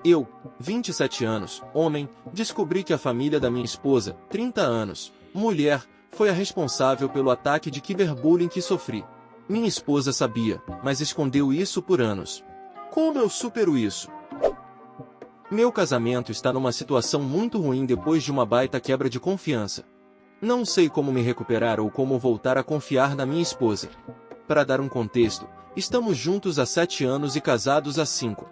Eu, 27 anos, homem, descobri que a família da minha esposa, 30 anos, mulher, foi a responsável pelo ataque de cyberbullying que sofri. Minha esposa sabia, mas escondeu isso por anos. Como eu supero isso? Meu casamento está numa situação muito ruim depois de uma baita quebra de confiança. Não sei como me recuperar ou como voltar a confiar na minha esposa. Para dar um contexto, estamos juntos há 7 anos e casados há 5.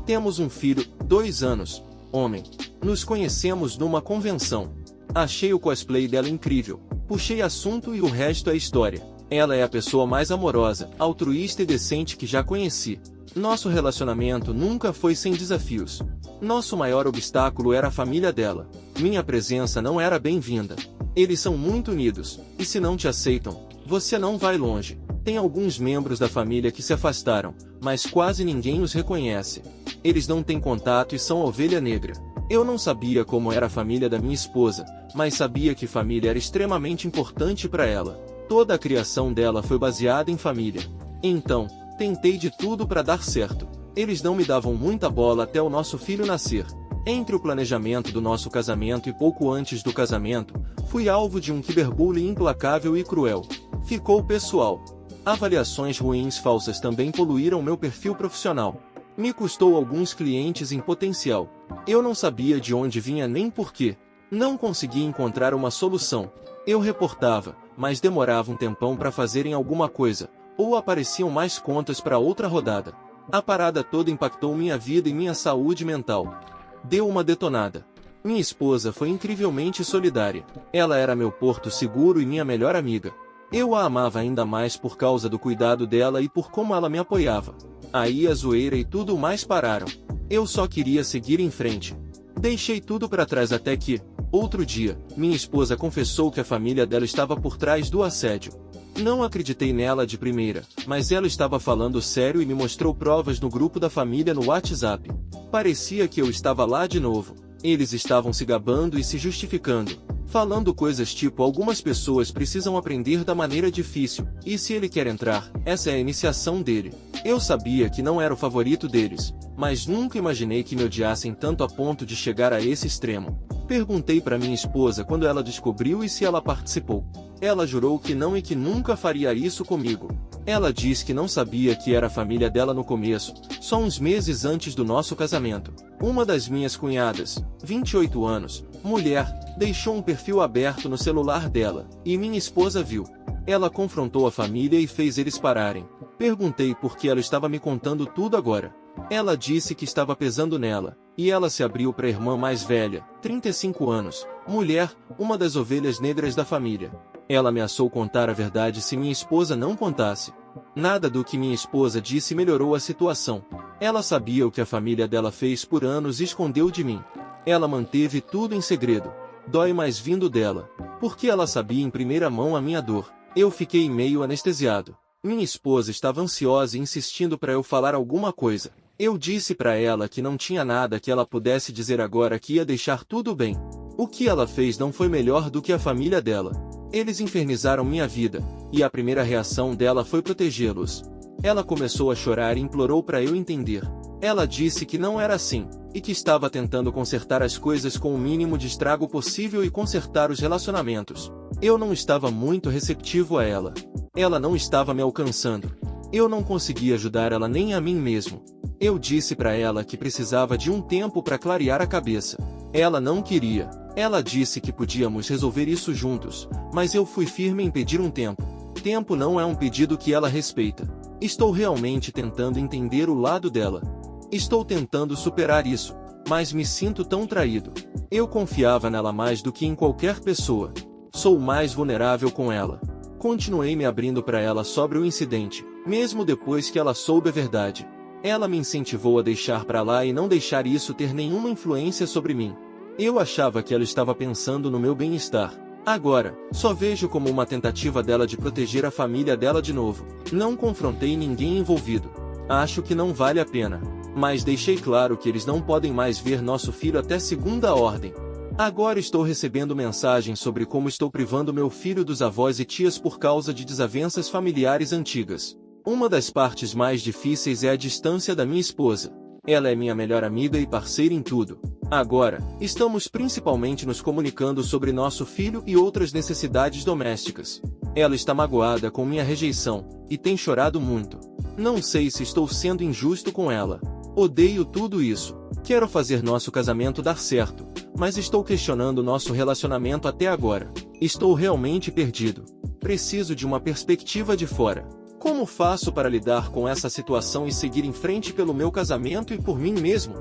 Temos um filho, 2 anos, homem. Nos conhecemos numa convenção. Achei o cosplay dela incrível. Puxei assunto e o resto é história. Ela é a pessoa mais amorosa, altruísta e decente que já conheci. Nosso relacionamento nunca foi sem desafios. Nosso maior obstáculo era a família dela. Minha presença não era bem-vinda. Eles são muito unidos, e se não te aceitam, você não vai longe. Tem alguns membros da família que se afastaram, mas quase ninguém os reconhece. Eles não têm contato e são ovelha negra. Eu não sabia como era a família da minha esposa, mas sabia que família era extremamente importante para ela. Toda a criação dela foi baseada em família. Então, tentei de tudo para dar certo. Eles não me davam muita bola até o nosso filho nascer. Entre o planejamento do nosso casamento e pouco antes do casamento, fui alvo de um cyberbullying implacável e cruel. Ficou pessoal. Avaliações ruins falsas também poluíram meu perfil profissional. Me custou alguns clientes em potencial. Eu não sabia de onde vinha nem porquê. Não conseguia encontrar uma solução. Eu reportava, mas demorava um tempão para fazerem alguma coisa, ou apareciam mais contas para outra rodada. A parada toda impactou minha vida e minha saúde mental. Deu uma detonada. Minha esposa foi incrivelmente solidária. Ela era meu porto seguro e minha melhor amiga. Eu a amava ainda mais por causa do cuidado dela e por como ela me apoiava. Aí a zoeira e tudo mais pararam. Eu só queria seguir em frente. Deixei tudo para trás até que, outro dia, minha esposa confessou que a família dela estava por trás do assédio. Não acreditei nela de primeira, mas ela estava falando sério e me mostrou provas no grupo da família no WhatsApp. Parecia que eu estava lá de novo. Eles estavam se gabando e se justificando, falando coisas tipo: algumas pessoas precisam aprender da maneira difícil, e se ele quer entrar, essa é a iniciação dele. Eu sabia que não era o favorito deles, mas nunca imaginei que me odiassem tanto a ponto de chegar a esse extremo. Perguntei para minha esposa quando ela descobriu e se ela participou. Ela jurou que não e que nunca faria isso comigo. Ela disse que não sabia que era a família dela no começo, só uns meses antes do nosso casamento. Uma das minhas cunhadas, 28 anos, mulher, deixou um perfil aberto no celular dela, e minha esposa viu. Ela confrontou a família e fez eles pararem. Perguntei por que ela estava me contando tudo agora. Ela disse que estava pesando nela, e ela se abriu para a irmã mais velha, 35 anos, mulher, uma das ovelhas negras da família. Ela ameaçou contar a verdade se minha esposa não contasse. Nada do que minha esposa disse melhorou a situação. Ela sabia o que a família dela fez por anos e escondeu de mim. Ela manteve tudo em segredo. Dói mais vindo dela, porque ela sabia em primeira mão a minha dor. Eu fiquei meio anestesiado. Minha esposa estava ansiosa e insistindo para eu falar alguma coisa. Eu disse para ela que não tinha nada que ela pudesse dizer agora, que ia deixar tudo bem. O que ela fez não foi melhor do que a família dela. Eles infernizaram minha vida, e a primeira reação dela foi protegê-los. Ela começou a chorar e implorou para eu entender. Ela disse que não era assim, e que estava tentando consertar as coisas com o mínimo de estrago possível e consertar os relacionamentos. Eu não estava muito receptivo a ela. Ela não estava me alcançando. Eu não conseguia ajudar ela nem a mim mesmo. Eu disse para ela que precisava de um tempo para clarear a cabeça. Ela não queria. Ela disse que podíamos resolver isso juntos, mas eu fui firme em pedir um tempo. Tempo não é um pedido que ela respeita. Estou realmente tentando entender o lado dela. Estou tentando superar isso, mas me sinto tão traído. Eu confiava nela mais do que em qualquer pessoa. Sou mais vulnerável com ela. Continuei me abrindo para ela sobre o incidente, mesmo depois que ela soube a verdade. Ela me incentivou a deixar para lá e não deixar isso ter nenhuma influência sobre mim. Eu achava que ela estava pensando no meu bem-estar. Agora, só vejo como uma tentativa dela de proteger a família dela de novo. Não confrontei ninguém envolvido. Acho que não vale a pena. Mas deixei claro que eles não podem mais ver nosso filho até segunda ordem. Agora estou recebendo mensagens sobre como estou privando meu filho dos avós e tias por causa de desavenças familiares antigas. Uma das partes mais difíceis é a distância da minha esposa. Ela é minha melhor amiga e parceira em tudo. Agora, estamos principalmente nos comunicando sobre nosso filho e outras necessidades domésticas. Ela está magoada com minha rejeição, e tem chorado muito. Não sei se estou sendo injusto com ela. Odeio tudo isso. Quero fazer nosso casamento dar certo, mas estou questionando nosso relacionamento até agora. Estou realmente perdido. Preciso de uma perspectiva de fora. Como faço para lidar com essa situação e seguir em frente pelo meu casamento e por mim mesmo?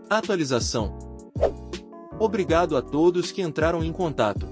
Atualização. Obrigado a todos que entraram em contato.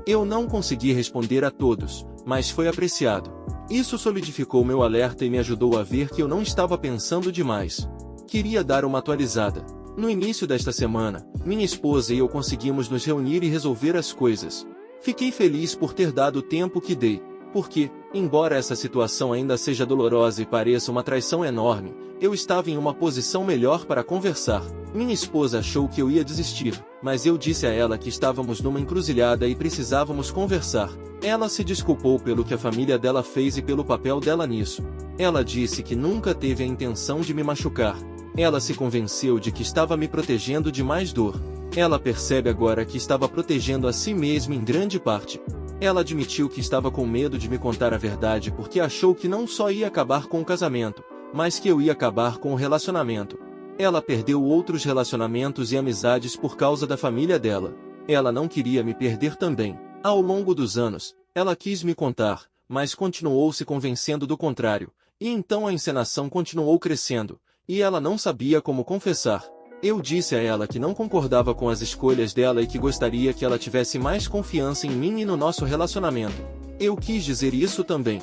Eu não consegui responder a todos, mas foi apreciado. Isso solidificou meu alerta e me ajudou a ver que eu não estava pensando demais. Queria dar uma atualizada. No início desta semana, minha esposa e eu conseguimos nos reunir e resolver as coisas. Fiquei feliz por ter dado o tempo que dei, porque, embora essa situação ainda seja dolorosa e pareça uma traição enorme, eu estava em uma posição melhor para conversar. Minha esposa achou que eu ia desistir, mas eu disse a ela que estávamos numa encruzilhada e precisávamos conversar. Ela se desculpou pelo que a família dela fez e pelo papel dela nisso. Ela disse que nunca teve a intenção de me machucar. Ela se convenceu de que estava me protegendo de mais dor. Ela percebe agora que estava protegendo a si mesma em grande parte. Ela admitiu que estava com medo de me contar a verdade porque achou que não só ia acabar com o casamento, mas que eu ia acabar com o relacionamento. Ela perdeu outros relacionamentos e amizades por causa da família dela. Ela não queria me perder também. Ao longo dos anos, ela quis me contar, mas continuou se convencendo do contrário, e então a encenação continuou crescendo, e ela não sabia como confessar. Eu disse a ela que não concordava com as escolhas dela e que gostaria que ela tivesse mais confiança em mim e no nosso relacionamento. Eu quis dizer isso também.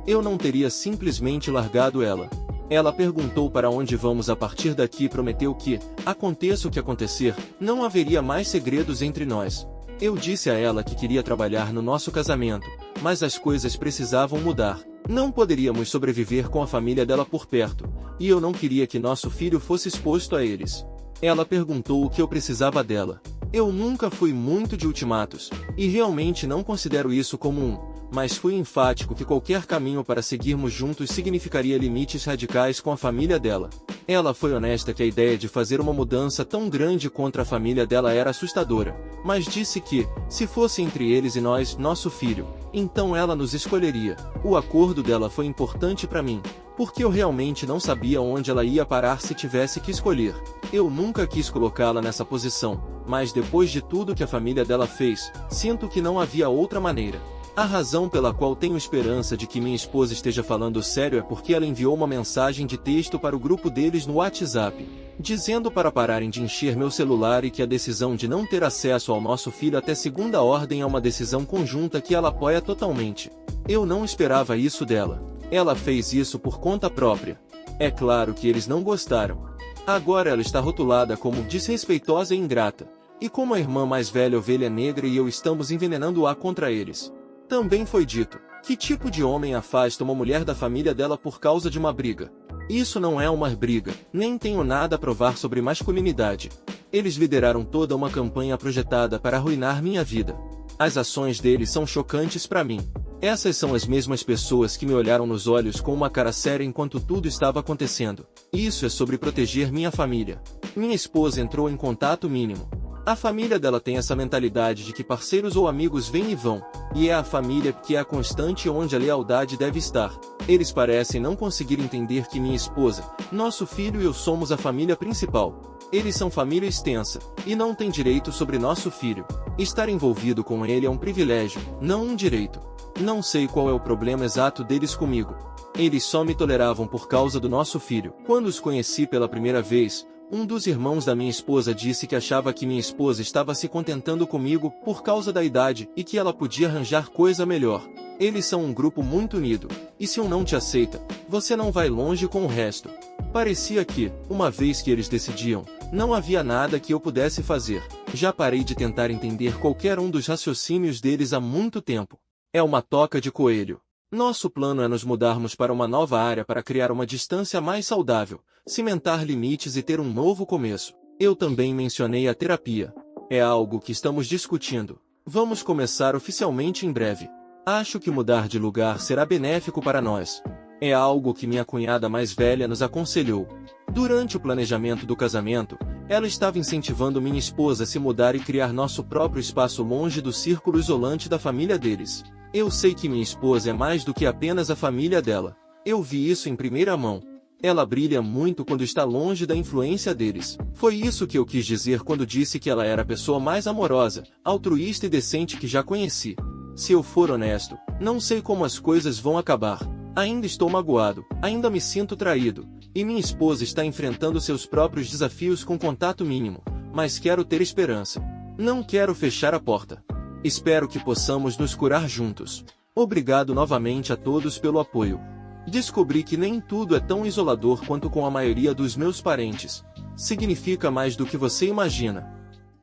Eu não teria simplesmente largado ela. Ela perguntou para onde vamos a partir daqui e prometeu que, aconteça o que acontecer, não haveria mais segredos entre nós. Eu disse a ela que queria trabalhar no nosso casamento, mas as coisas precisavam mudar. Não poderíamos sobreviver com a família dela por perto, e eu não queria que nosso filho fosse exposto a eles. Ela perguntou o que eu precisava dela. Eu nunca fui muito de ultimatos, e realmente não considero isso como mas fui enfático que qualquer caminho para seguirmos juntos significaria limites radicais com a família dela. Ela foi honesta que a ideia de fazer uma mudança tão grande contra a família dela era assustadora, mas disse que, se fosse entre eles e nós, nosso filho, então ela nos escolheria. O acordo dela foi importante para mim, porque eu realmente não sabia onde ela ia parar se tivesse que escolher. Eu nunca quis colocá-la nessa posição, mas depois de tudo que a família dela fez, sinto que não havia outra maneira. A razão pela qual tenho esperança de que minha esposa esteja falando sério é porque ela enviou uma mensagem de texto para o grupo deles no WhatsApp, dizendo para pararem de encher meu celular e que a decisão de não ter acesso ao nosso filho até segunda ordem é uma decisão conjunta que ela apoia totalmente. Eu não esperava isso dela. Ela fez isso por conta própria. É claro que eles não gostaram. Agora ela está rotulada como desrespeitosa e ingrata, e como a irmã mais velha ovelha negra e eu estamos envenenando-a contra eles. Também foi dito, que tipo de homem afasta uma mulher da família dela por causa de uma briga? Isso não é uma briga, nem tenho nada a provar sobre masculinidade. Eles lideraram toda uma campanha projetada para arruinar minha vida. As ações deles são chocantes para mim. Essas são as mesmas pessoas que me olharam nos olhos com uma cara séria enquanto tudo estava acontecendo. Isso é sobre proteger minha família. Minha esposa entrou em contato mínimo. A família dela tem essa mentalidade de que parceiros ou amigos vêm e vão, e é a família que é a constante onde a lealdade deve estar. Eles parecem não conseguir entender que minha esposa, nosso filho e eu somos a família principal. Eles são família extensa, e não têm direito sobre nosso filho. Estar envolvido com ele é um privilégio, não um direito. Não sei qual é o problema exato deles comigo. Eles só me toleravam por causa do nosso filho. Quando os conheci pela primeira vez, um dos irmãos da minha esposa disse que achava que minha esposa estava se contentando comigo por causa da idade e que ela podia arranjar coisa melhor. Eles são um grupo muito unido, e se um não te aceita, você não vai longe com o resto. Parecia que, uma vez que eles decidiam, não havia nada que eu pudesse fazer. Já parei de tentar entender qualquer um dos raciocínios deles há muito tempo. É uma toca de coelho. Nosso plano é nos mudarmos para uma nova área para criar uma distância mais saudável, cimentar limites e ter um novo começo. Eu também mencionei a terapia. É algo que estamos discutindo. Vamos começar oficialmente em breve. Acho que mudar de lugar será benéfico para nós. É algo que minha cunhada mais velha nos aconselhou. Durante o planejamento do casamento, ela estava incentivando minha esposa a se mudar e criar nosso próprio espaço longe do círculo isolante da família deles. Eu sei que minha esposa é mais do que apenas a família dela. Eu vi isso em primeira mão. Ela brilha muito quando está longe da influência deles. Foi isso que eu quis dizer quando disse que ela era a pessoa mais amorosa, altruísta e decente que já conheci. Se eu for honesto, não sei como as coisas vão acabar. Ainda estou magoado, ainda me sinto traído, e minha esposa está enfrentando seus próprios desafios com contato mínimo, mas quero ter esperança. Não quero fechar a porta. Espero que possamos nos curar juntos. Obrigado novamente a todos pelo apoio. Descobri que nem tudo é tão isolador quanto com a maioria dos meus parentes. Significa mais do que você imagina.